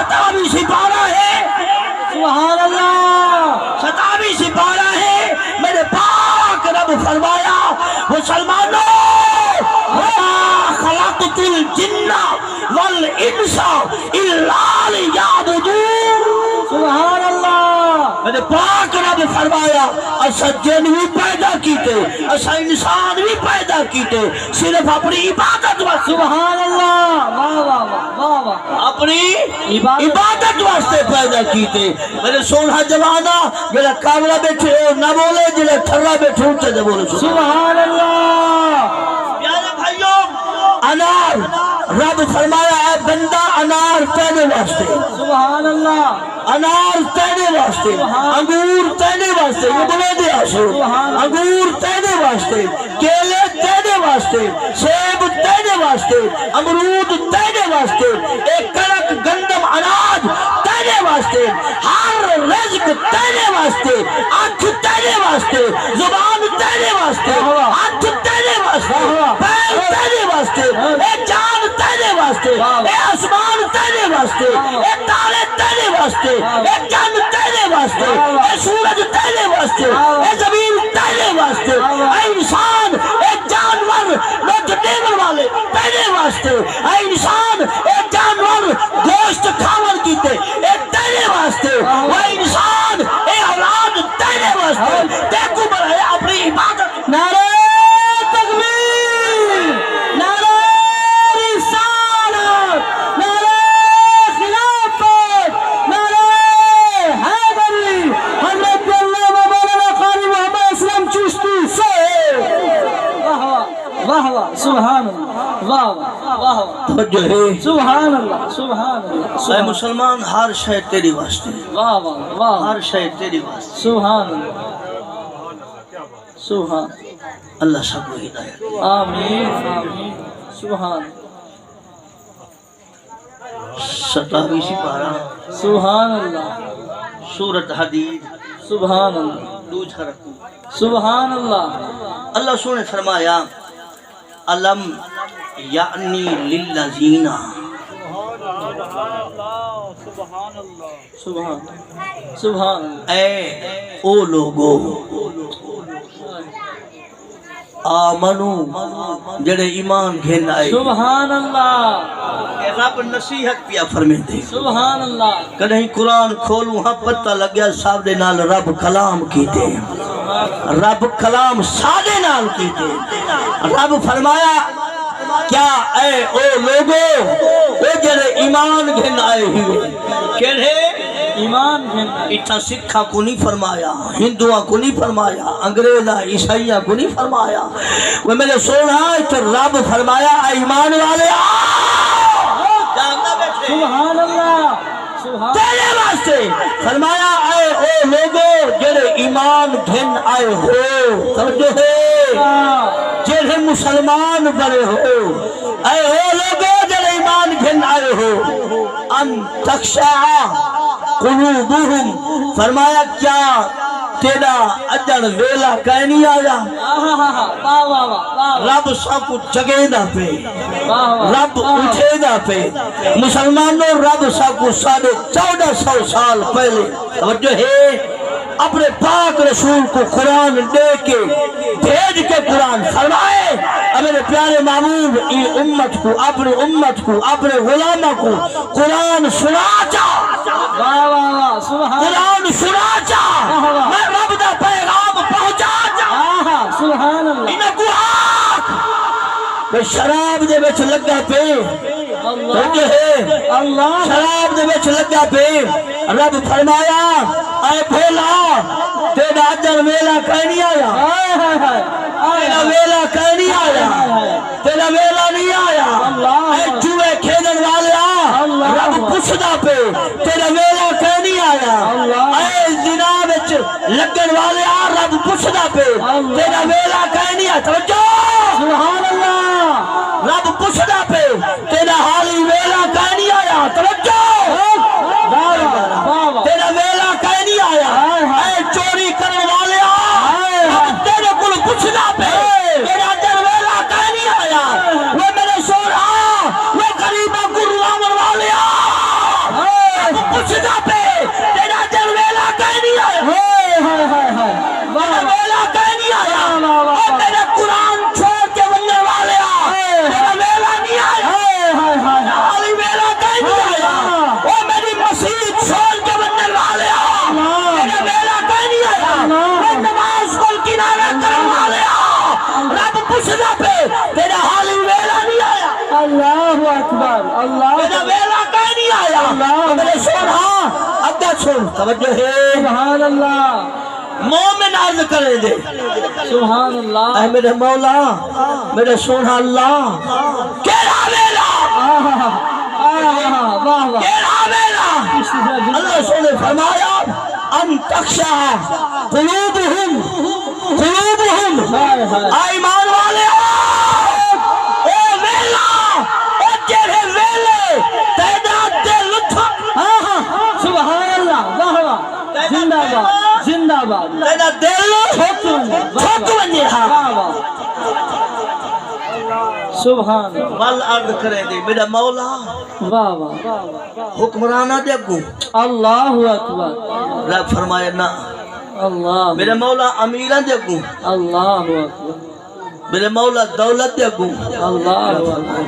27 سپارہ ہے، سبحان اللہ 27 سپارہ ہے۔ میرے پاک رب فرمایا مسلمانوں وَمَا خَلَقْتُ الْجِنَّ وَالْإِنسَ إِلَّا لِيَعْبُدُونِ۔ سبحان اللہ میرے پاک رب فرمایا اسا جن بھی پیدا کیتے، اسا انسان بھی پیدا کیتے صرف اپنی عبادت واسطے۔ سبحان اللہ واہ واہ واہ واہ اپنی عبادت واسطے پیدا کیتے۔ میرے سونا جوانا جڑا کاملا بیٹھے ہو نہ بولے، جڑا ٹھرا بیٹھے ہوتے نہ بولے۔ سبحان اللہ پیارے بھائیوں، انار رب فرمایا اے بندہ انار تیرے واسطے، سبحان اللہ انار تیرے واسطے، انگور تیرے واسطے، یہ بولے دے آسو، انگور تیرے واسطے، کیلے تیرے واسطے، سیب تیرے واسطے، امرود تیرے واسطے، ایک کڑک گندم اناج تیرے واسطے، ہر رزق تیرے واسطے، آنکھ تیرے واسطے، زبان تیرے واسطے، ہاتھ تیرے واسطے، پیر تیرے واسطے، اے جان تیرے واسطے، اے آسمان تیرے واسطے، اے تارے تیرے واسطے، اے چاند تیرے واسطے، اے سورج تیرے واسطے، اے زمین تیرے واسطے، اے انسان، اے جانور لوٹ دیور والے تیرے واسطے، اے انسان، اے جانور گوشت کھاون کیتے اے تیرے واسطے، اے انسان، اے اولاد تیرے واسطے۔ دیکھو بڑھے اپنی عبادت نعرہ تکبیر، نعرہ رسالت، نعرہ خلافت، نعرہ حیدری، حضرت علامہ مولانا قاری محمد اسلم چشتی سے واہ واہ واہ سبحان اللہ واہ واہ واہ توجہ ہے۔ سبحان اللہ سبحان اللہ اے مسلمان ہر شے تیری واسطے، واہ واہ واہ ہر شے تیری واسطے۔ سبحان اللہ سبحان اللہ سب کو ہدایت۔ آمین آمین سبحان 27 سپارہ سبحان اللہ سورۃ حدید سبحان اللہ دوسرا رکوع۔ سبحان اللہ اللہ سونے فرمایا علم یعنی للذین سبحان سبحان اے او لوگو آمنو جڑے ایمان گھن آئے۔ سبحان اللہ اے رب نصیحت پیا فرمے دے۔ سبحان اللہ کہیں قرآن کھولوں ہاں پتہ لگیا صاحب دے نال رب کلام کیتے، رب کلام سادے نال کیتے۔ رب فرمایا کیا اے او لوگو اے جڑے ایمان گھن آئے ہوئے، کہنے ایمان گھن اتنا سکھا کو نہیں فرمایا، ہندوہ کو نہیں فرمایا، انگریزہ عیسائیہ کو نہیں فرمایا، وہ میرے سونا تو رب فرمایا اے ایمان والے سبحان اللہ سبحان تیرے واسطے فرمایا اے او لوگو جڑے ایمان گھن آئے ہو، توجہ ہے جڑے مسلمان بڑے ہو، اے او لوگو جڑے ایمان گھن آئے ہو، ان تخشع قلوبہم، فرمایا کیا تیرا اجڑ ویلا کہیں نہیں آیا؟ رب سب کو جگہ دا پہ، رب اٹھے دا پہ، مسلمانوں رب سب کو 1450 سال پہلے توجہ ہے اپنے پاک رسول کو قرآن دے کے بھیج کے قرآن فرمائے میرے پیارے معمول امت کو، اپنے امت کو، اپنے غلامہ کو قرآن سنا چاہ، قرآن سنا چاہ، میں رب دا پیغام پہنچا چاہ۔ سبحان اللہ انہاں کو آکھ میں شراب دے بچ لگا پہ توجہ ہے، اللہ شراب دے بچ لگا پہ رب فرمایا اے بھولا تیرا اجر ویلا کہیں نہیں آیا، تیرا ویلا کہیں نہیں آیا، تیرا ویلا نہیں آیا۔ اے جوئے کھیلن والیا رب پوچھدا پہ تیرا ویلا کہیں نہیں آیا، اے زنا وچ لگن والیا رب پوچھدا پہ تیرا ویلا کہیں نہیں آیا۔ توجہ سبحان اللہ رب پوچھدا پہ تیرا حالی ویلا کہیں نہیں آیا، توجہ تیرا ویلا کہیں نہیں آیا۔ اے چوری کرن والیا رب تیرے کل پوچھدا پہ تیرا اجر ویلا کہیں نہیں آیا۔ وہ میرے سونا وہ غریبہ کو رلاون والیا اللہ میرا ویلا کہیں نہیں آیا اللہ میرے سونا اگا چھوڑ توجہ ہے سبحان اللہ مومن عرض کرے دے سبحان اللہ اے میرے مولا میرے سونا اللہ کیڑا ویلا واہ واہ کیڑا ویلا اللہ سونے فرمایا ان تخشع قلوبہم ایمان والے او ویلا او تیرے ویلے تیرا دل سبحان اللہ واہ واہ زندہ باد زندہ باد تیرا دل چھوٹ ونجے ہاں واہ واہ سبحان اللہ ول عرض کرے دے میرا مولا واہ واہ حکمرانہ دے گو اللہ اکبر رب فرمایا نا اللہ میرا مولا امیران دے گو اللہ اکبر میرے مولا دولت دے گو اللہ اکبر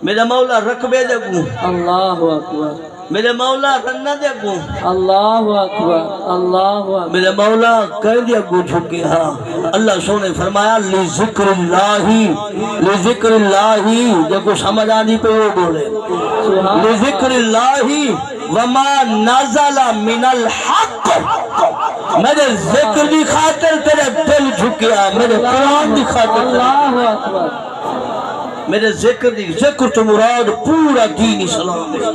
میرا مولا رقبے دے گو اللہ اکبر میرے مولا رنہ دے گو اللہ اکبر اللہ اکبر میرے مولا کہہ دیا گو جھکے ہاں اللہ سونے فرمایا لذکر اللہ جب کو سمجھ آنی پہ وہ بولے لذکر اللہ وما نازل من الحق میرے ذکر دی خاطر تیرے دل جھکیا میرے قرآن دی خاطر اللہ اکبر میرے ذکر تو مراد پورا دین اسلام ہے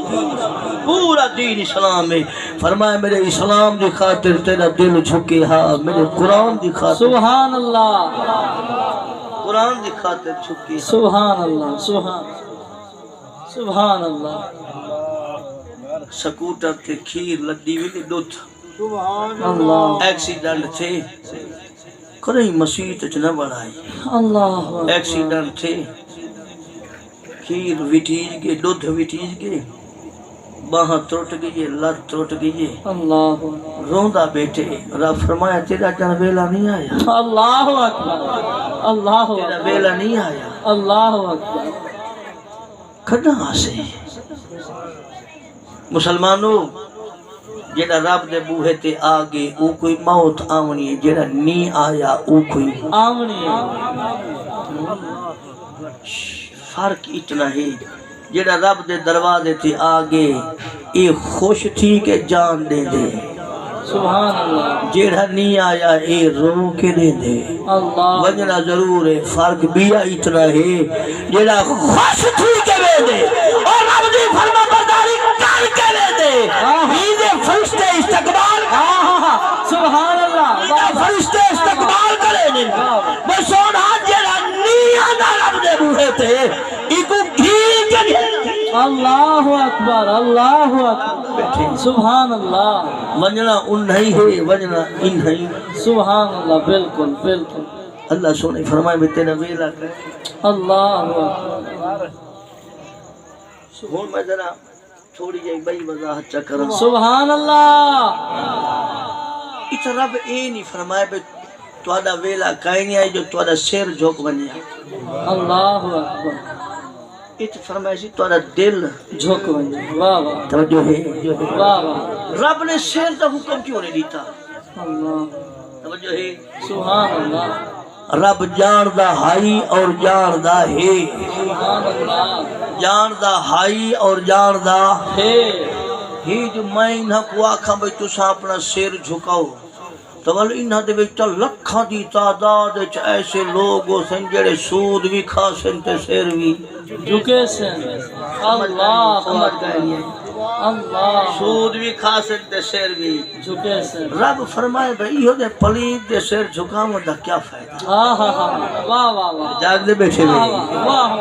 پورا دین اسلام ہے فرمایا میرے اسلام دی خاطر تیرا دل جھکے ہاں میرے قرآن دی خاطر سبحان اللہ قرآن دی خاطر جھکے سبحان اللہ سبحان اللہ سکوٹر تے کھیر لڈی بھی دودھ اللہ ایکسیڈنٹ تھے کریں مسیح چ نہ بڑھائی اللہ ایکسیڈنٹ تھے کھیر وٹیج گئے دودھ وٹیج گئے باہاں ٹوٹ گئی لت ٹوٹ گئی اللہ روندا بیٹھے رب فرمایا تیرا جان ویلا نہیں آیا اللہ اکبر اللہ تیرا اکبر ویلا نہیں آیا اللہ اکبر کھڑا سے مسلمانوں جیڑا رب دے بوہے تے آگے او کوئی موت آونی ہے جیڑا نہیں آیا او کوئی آمنی فرق اتنا ہے جیڑا رب دے دروازے تے آگے اے خوش تھی کہ جان دے دے سبحان اللہ جیڑا نہیں آیا اے رو کے دے دے اللہ وجنا ضرور ہے فرق بھی اتنا ہے جیڑا خوش تھی کہ دے دے اور رب دی فرما برداری کر کے دے دے ہی فرشتے استقبال سبحان اللہ فرشتے استقبال کرے دے بس سونا جیڑا نہیں آنا رب دے بوہے تے ایکو گھیر کے دے اللہ اکبر اللہ اکبر سبحان اللہ وجنا ان نہیں ہے وجنا ان نہیں سبحان اللہ بالکل بالکل اللہ سونے فرمائے میں تیرا ویلا کر اللہ اکبر ہوں میں ذرا تھوڑی جائی بھائی وضاحت چکر سبحان اللہ اس رب اے نہیں فرمائے بے تھوڑا ویلا کہیں نہیں آئی جو تھوڑا سیر جھوک بنیا اللہ اکبر اس فرمائے سی تھوڑا دل جھوک بنی واہ واہ توجہ ہے واہ واہ رب نے سیر کا حکم کیوں نہیں دیتا اللہ توجہ ہے سبحان اللہ رب جاندہ ہائی اور جاندہ ہے سبحان اللہ جاندہ ہائی اور جاندہ ہے ہی جو میں انہاں کو آکھاں بھئی تساں اپنا سیر جھکاؤ تو ول انہاں دے وچ لکھاں دی تعداد وچ ایسے لوگ ہو سن جڑے سود بھی کھا سن تے سیر بھی جھکے سے اللہ سمجھ گئے نہیں اللہ سود بھی کھا سن تے سیر بھی جھکے سے رب فرمائے بھئی یہ دے پلید دے سیر جھکاؤں دا کیا فائدہ واہ واہ واہ جاگ دے بیٹھے واہ بھی واہ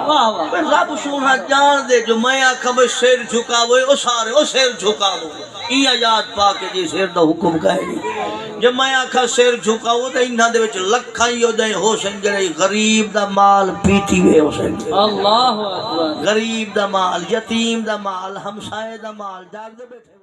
واہ واہ رب سونا جان دے جو میں آکھا بھئی سیر جھکاوے او سارے او سیر جھکاوے این آیات پا کے جی سیر دا حکم کہے نہیں جب میں آکھا سیر جھکاوے تو انہاں دے وچ لکھاں ہی ہو جائیں ہو سن جڑے غریب دا مال پیتی ہوئے ہو سن اللہ اکبر غریب دا مال یتیم دا مال ہمسائے دا مال جاگ دے بیٹھے